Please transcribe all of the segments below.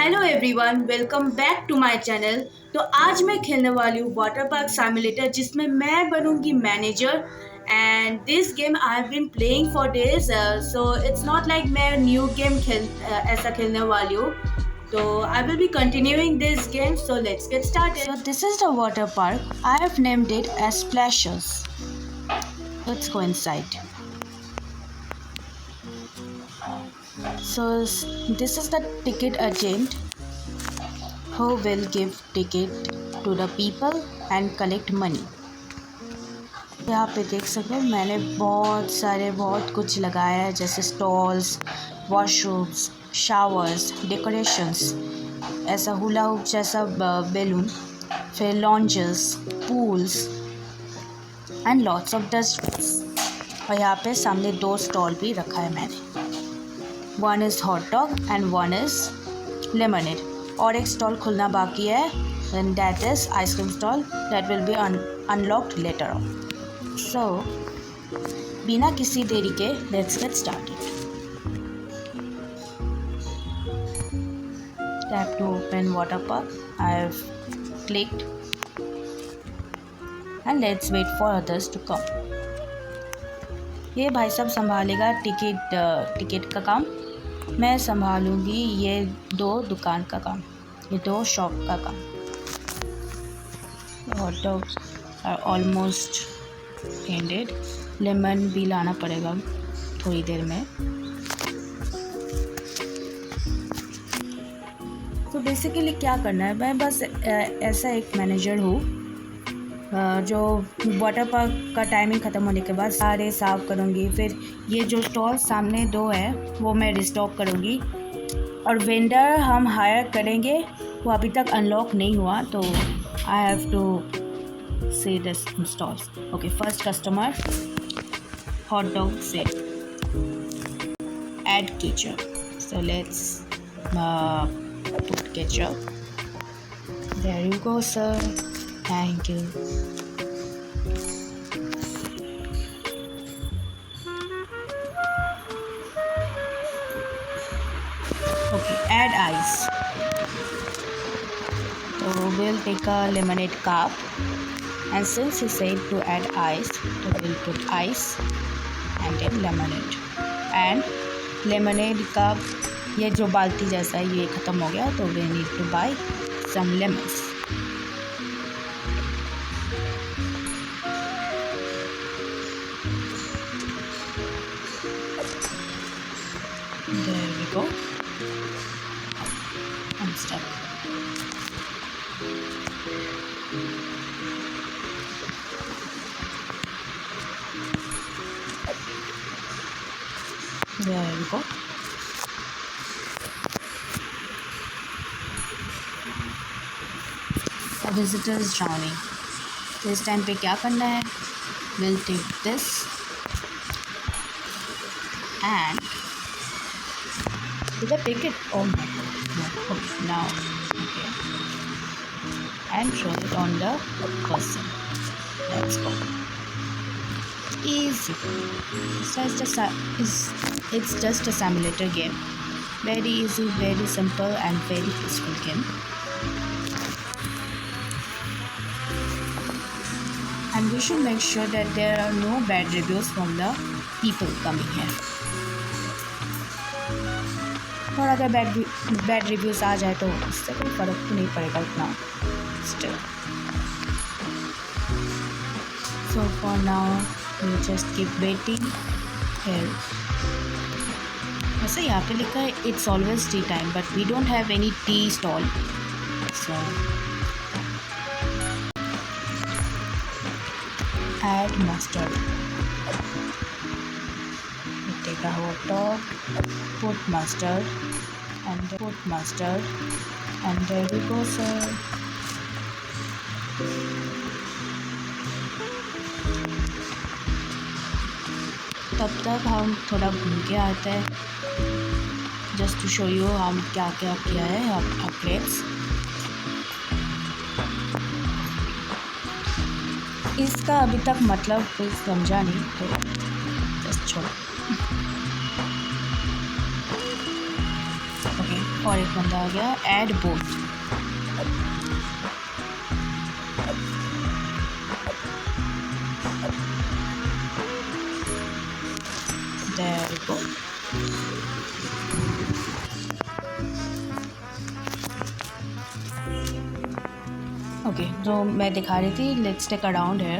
Hello everyone, welcome back to my channel. तो आज मैं खेलने वाली हूँ वाटर पार्क सिमुलेटर, जिसमें मैं बनूंगी manager. And this game I have been playing for days, so it's not like मैं न्यू गेम ऐसा खेलने वाली हूँ। तो I will be continuing this game, so let's get started. So this is the water park. I have named it as Splashes. Let's go inside. So this is the ticket agent who will give ticket to the people and collect money. यहाँ पे देख सकते हो मैंने बहुत कुछ लगाया है, जैसे स्टॉल्स, वॉशरूम्स, शावर्स, डेकोरेशंस, ऐसा हुला हुप जैसा बैलून, फिर lounges, pools and lots of dustbins. और यहाँ पे सामने 2 स्टॉल भी रखा है मैंने। One is hot dog and one is lemonade. और एक स्टॉल खुलना बाकी है, and that is ice cream stall that will be unlocked later on. So बिना किसी देरी के let's get started. Tap to open water park. I have clicked and let's wait for others to come. ये भाई साहब संभालेगा टिकट का काम, मैं संभालूंगी ये 2 दुकान का काम, ये 2 शॉप का काम। Hot dogs are almost ended. Lemon भी लाना पड़ेगा थोड़ी देर में। तो बेसिकली क्या करना है, मैं बस ऐसा एक मैनेजर हूँ जो वाटर पार्क का टाइमिंग ख़त्म होने के बाद सारे साफ़ करूँगी। फिर ये जो स्टॉल सामने 2 है वो मैं रिस्टॉक करूँगी। और वेंडर हम हायर करेंगे, वो अभी तक अनलॉक नहीं हुआ, तो I have to see this stalls. Okay, first customer hot dog से add ketchup. So let's put ketchup. There you go sir, thank you. Okay, add ice. So we'll take a lemonade cup, and since he said to add ice, so we'll put ice and then lemonade. And lemonade cup ये जो बाल्टी जैसा है ये ख़त्म हो गया, तो we need to buy some lemons. There we go. I'm stuck. There we go. A visitor is drowning. तो इस टाइम पे क्या करना है? We'll take this and did I pick it? Oh my god, no. Okay, now, okay. And throw it on the person. Let's go. Easy. It's just a simulator game. Very easy, very simple and very peaceful game. And we should make sure that there are no bad reviews from the people coming here. और अगर bad reviews आ जाए तो उससे कोई फ़र्क तो नहीं पड़ेगा उतना still. So for now we just keep waiting here. वैसे यहाँ पे लिखा है it's always tea time, but we don't have any tea stall. So add mustard. Take a hot dog, put mustard, and there we go, sir. तब तक हम थोड़ा घूम के आते हैं, जस्ट टू शो यू हम क्या क्या किया है अपग्रेड्स। इसका अभी तक मतलब कोई समझा नहीं, तो जस्ट छोड़ो। Okay. और एक बंदा आ गया, add boat. There we go. Okay, जो मैं दिखा रही थी, लेट्स टेक अराउंड है।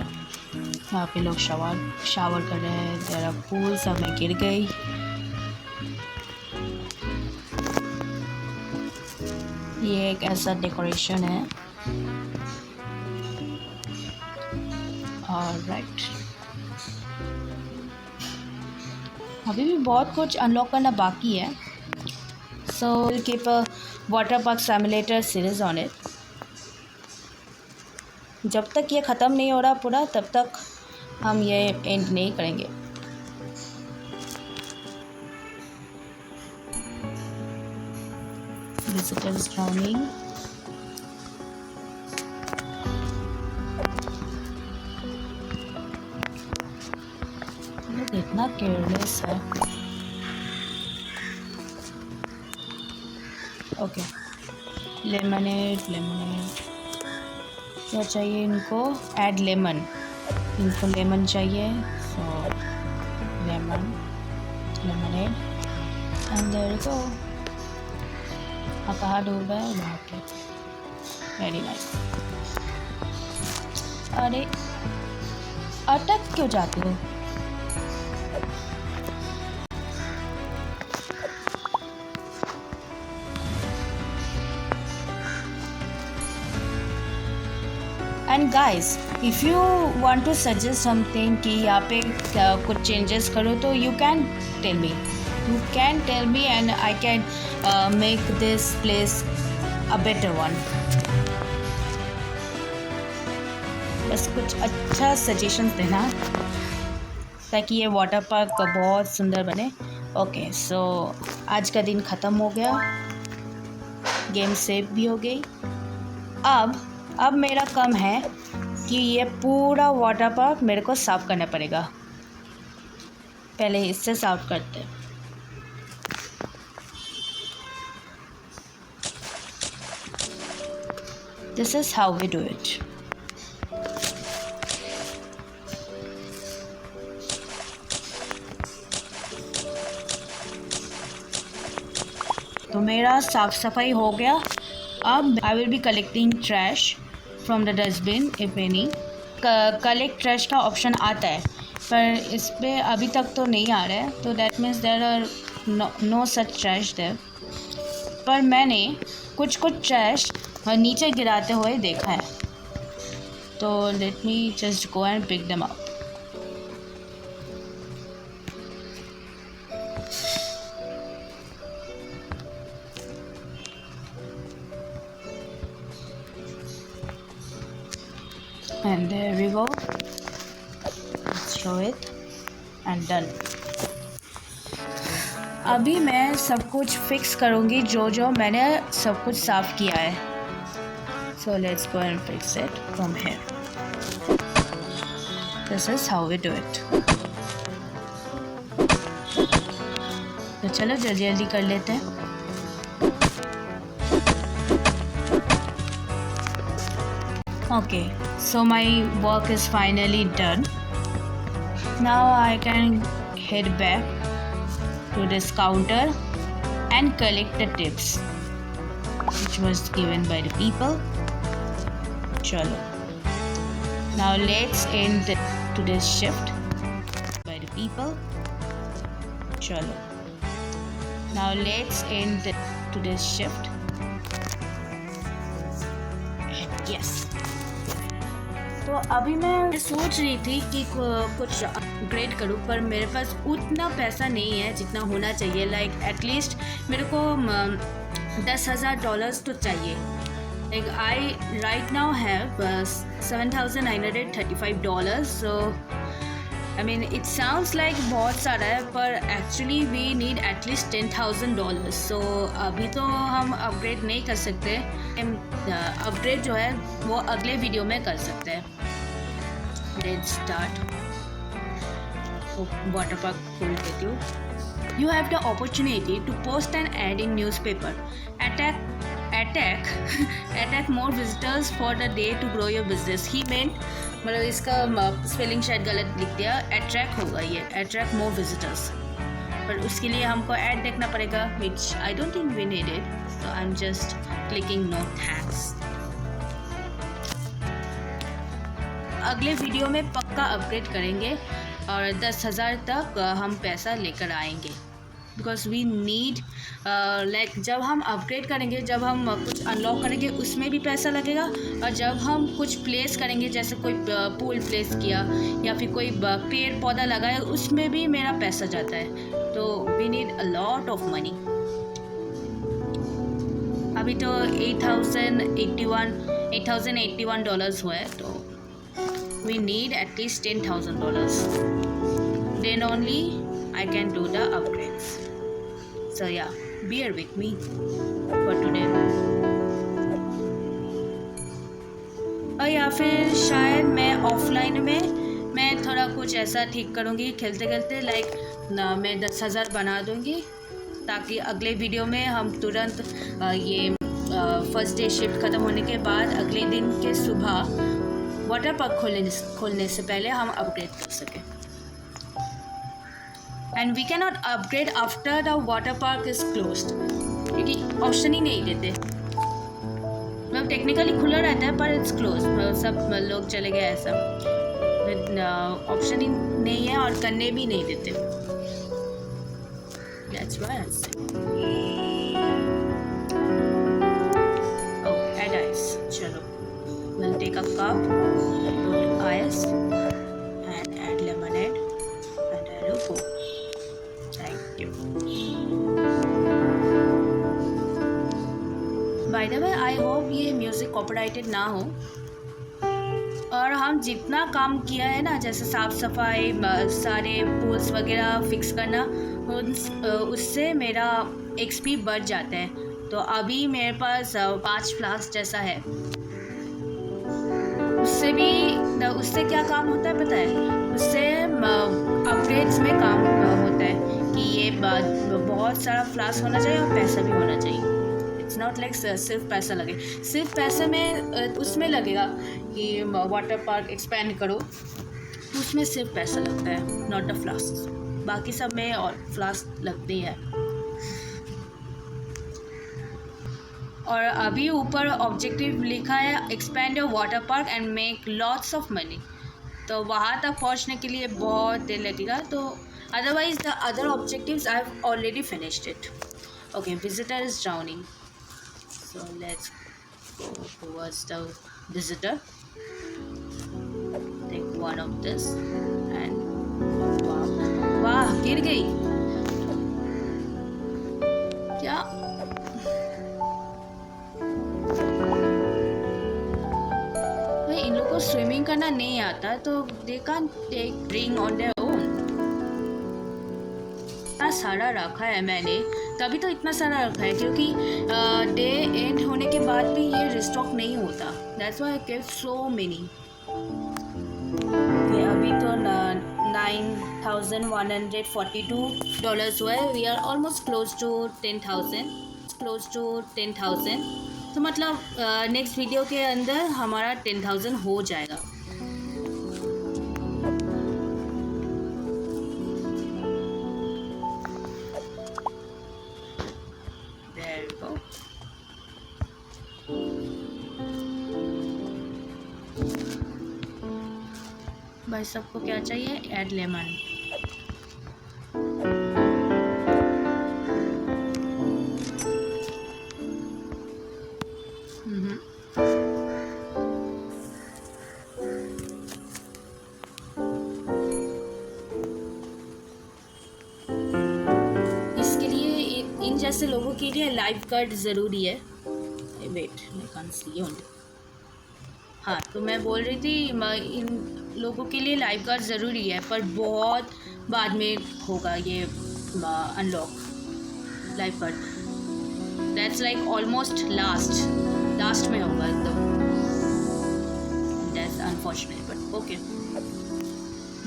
यहाँ पे लोग शावर कर रहे हैं। There are pools. अब मैं गिर गई। ये एक ऐसा डेकोरेशन है। ऑलराइट, अभी भी बहुत कुछ अनलॉक करना बाकी है। So will keep a water park simulator series on it. जब तक ये ख़त्म नहीं हो रहा पूरा, तब तक हम ये एंड नहीं करेंगे। Visitors drowning. लोग इतना केयरलेस है। Okay, lemonade. क्या चाहिए इनको? Add lemon. इनको लेमन चाहिए, so lemonade and there you go. कहाँ डूब है? वहाँ पे। Very nice. अरे अटक क्यों जाते हो? And guys, if you want to suggest something कि यहाँ पे कुछ चेंजेस करो, तो you can tell me and I can make this place a better one. बस कुछ अच्छा सजेशंस देना ताकि ये वाटर पार्क बहुत सुंदर बने। ओके, सो आज का दिन ख़त्म हो गया। गेम सेव भी हो गई। अब मेरा काम है कि ये पूरा वाटर पार्क मेरे को साफ़ करना पड़ेगा। पहले इससे साफ़ करते हैं। This is how we do it. तो मेरा साफ़ सफाई हो गया। अब I will be collecting trash from the dustbin if any. Collect trash का ऑप्शन आता है, पर इस पर अभी तक तो नहीं आ रहा है, तो that means there are no such trash there. पर मैंने कुछ ट्रैश नीचे गिराते हुए देखा है, तो let me just go and pick them up. And there we go. Let's throw it and done. अभी मैं सब कुछ फिक्स करूँगी जो मैंने सब कुछ साफ़ किया है। So let's go and fix it from here. This is how we do it. तो चलो जल्दी कर लेते हैं। Okay, so my work is finally done. Now I can head back to this counter and collect the tips which was given by the people. Chalo. Now let's end today's shift by the people. Chalo. Now let's end today's shift. Yes. तो अभी मैं सोच रही थी कि कुछ upgrade करूँ, पर मेरे पास उतना पैसा नहीं है जितना होना चाहिए। लाइक एटलीस्ट मेरे को $10,000 तो चाहिए। Like I right now have $7,935। So I mean it sounds like बहुत सारा है, पर एक्चुअली वी नीड एटलीस्ट $10,000। सो अभी तो हम अपग्रेड नहीं कर सकते। अपग्रेड जो है वो अगले वीडियो में कर सकते हैं। Let's start. वाटर पार्क खोल देती हूँ। You have the opportunity to post an ad in newspaper. Attack attack more visitors for the day to grow your business. He meant मतलब इसका स्पेलिंग शायद गलत लिख दिया. अट्रैक्ट होगा ये, अट्रैक्ट मोर विजिटर्स. पर उसके लिए हमको ऐड देखना पड़ेगा, which I don't think we need it. So I am just clicking no thanks. अगले वीडियो में पक्का अपडेट करेंगे और 10,000 तक हम पैसा लेकर आएंगे. बिकॉज वी नीड लाइक जब हम अपग्रेड करेंगे, जब हम कुछ अनलॉक करेंगे उसमें भी पैसा लगेगा, और जब हम कुछ प्लेस करेंगे जैसे कोई पूल प्लेस किया या फिर कोई पेड़ पौधा लगाया उसमें भी मेरा पैसा जाता है. तो we need a lot of money. अभी तो $8,081 हुआ है, तो we need at least $10,000. Then only I can do the upgrades. So yeah, bear with me for today. और या फिर शायद मैं ऑफलाइन में मैं थोड़ा कुछ ऐसा ठीक करूँगी खेलते खेलते, लाइक मैं 10,000 बना दूँगी, ताकि अगले वीडियो में हम तुरंत ये फर्स्ट डे शिफ्ट ख़त्म होने के बाद अगले दिन के सुबह वाटर पार्क खोलने से पहले हम अपग्रेड कर सकें. And we can not upgrade after the water park is closed, क्योंकि ऑप्शन ही नहीं देते. मतलब टेक्निकली खुला रहता है पर इट्स क्लोज, सब लोग चले गए, ऐसा ऑप्शन ही नहीं है और करने भी नहीं देते. दैट्स व्हाई आई से एड आइस. चलो, we'll take a cup, put ice and add lemonade and add a coke. By the way, I hope ये म्यूज़िक कॉपीराइटेड ना हो. और हम जितना काम किया है ना, जैसे साफ़ सफाई, सारे पोल्स वगैरह फिक्स करना, उससे मेरा एक्सपी बढ़ जाता है. तो अभी मेरे पास 5 फ्लास्क जैसा है. उससे क्या काम होता है पता है? उससे अपग्रेड्स में काम होता है कि ये बहुत सारा फ्लास्क होना चाहिए और पैसा भी होना चाहिए. इट्स नॉट लाइक सिर्फ पैसा लगे. सिर्फ पैसे में उसमें लगेगा कि वाटर पार्क एक्सपेंड करो, उसमें सिर्फ पैसा लगता है, नॉट द फ्लास्क. बाकी सब में और फ्लास्क लगती है. और अभी ऊपर ऑब्जेक्टिव लिखा है expand your water park and make lots of money. तो वहाँ तक पहुँचने के लिए बहुत देर लगेगा. तो otherwise the other objectives I have already finished it. Okay, visitor is drowning, so let's go towards the visitor. Take one of this and वाह गिर गई क्या? भाई इन लोगों को स्विमिंग करना नहीं आता, तो they can't take drink on their own. इतना सारा रखा है मैंने, तभी तो इतना सारा रखा है, क्योंकि डे एंड होने के बाद भी ये रिस्टॉक नहीं होता. That's why I kept so many. अभी तो $9,142 हुआ है. We are almost close to 10,000. तो मतलब नेक्स्ट वीडियो के अंदर हमारा 10,000 हो जाएगा. भाई सबको क्या चाहिए? Add lemon. इसके लिए इन जैसे लोगों के लिए लाइफ गार्ड ज़रूरी है. Wait, I can't see on. हाँ, तो मैं बोल रही थी इन लोगों के लिए लाइफ गार्ड ज़रूरी है, पर बहुत बाद में होगा ये unlock life guard. That's like almost last में होगा एकदम. That's unfortunate but okay.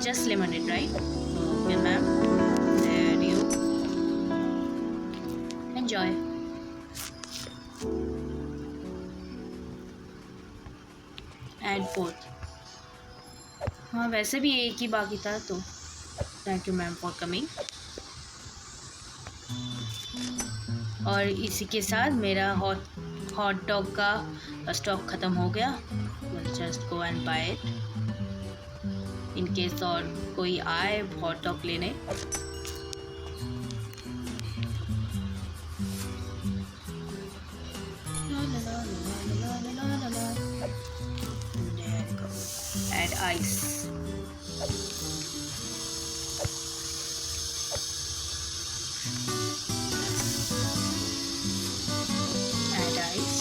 Just lemonade right? Okay ma'am, there you enjoy. And both. हाँ वैसे भी एक ही बाकी था तो thank you ma'am for coming. और इसी के साथ मेरा हॉट डॉग का स्टॉक ख़त्म हो गया। Will just go and buy it in case और कोई आए हॉट डॉग लेने। Add ice. Add ice.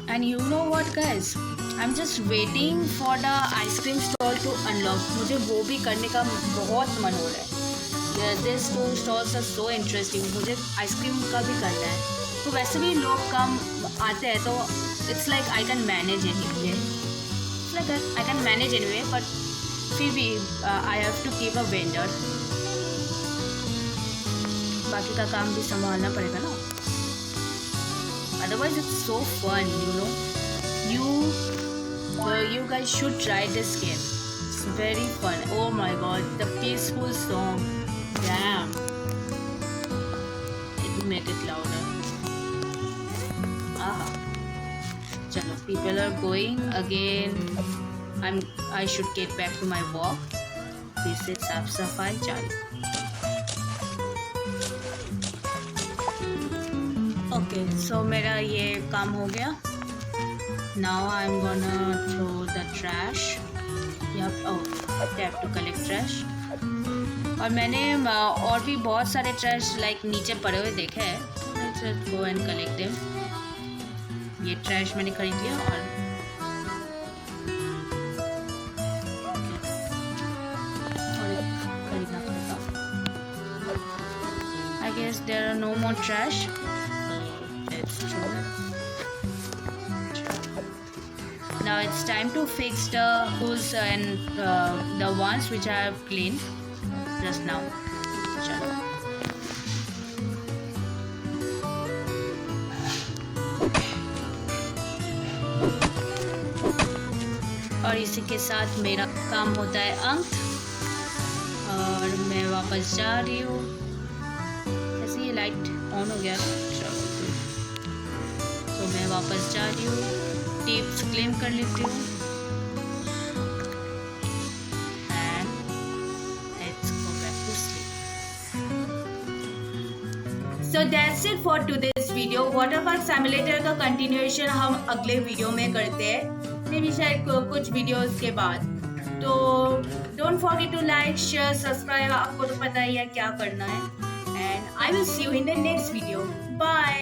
And you know what guys, I'm just waiting for the ice cream stall to unlock. मुझे वो भी करने का बहुत मन हो रहा है। These two stalls are so interesting. मुझे आइसक्रीम का भी करना है। तो वैसे भी लोग कम आते हैं तो it's like I can manage anyway. It's like I can manage anyway but फिर भी I have to keep a vendor. बाकी का काम भी संभालना पड़ेगा ना। Otherwise it's so fun, you know. You guys should try this game. It's very fun. Oh my god, the peaceful song. Damn. Let me make it louder. Chalo, people are going again. I should get back to my walk. This is साफ सफाई चालू. Okay, so मेरा ये काम हो गया. Now I'm gonna throw the trash. Have to collect trash. और मैंने और भी बहुत सारे ट्रैश लाइक नीचे पड़े हुए देखे हैं. Let's just go and collect them. ये ट्रैश मैंने खरीद लिया और खरीदना पड़ेगा. I guess there are no more trash. That's true. Now it's time to fix the holes and the ones which I have cleaned just now. Chalo. और इसी के साथ मेरा काम होता है अंत और मैं वापस जा रही हूँ. ऐसे ये लाइट ऑन हो गया. तो मैं वापस जा रही हूँ. टिप्स क्लेम कर लेती हूँ. And let's go back to sleep. So that's it for today's video. Water park simulator का कंटिन्यूएशन हम अगले वीडियो में करते हैं. मे भी शायद कुछ वीडियोस के बाद. तो don't forget to like share subscribe. आपको तो पता ही है क्या करना है. And I will see you in the next video. Bye.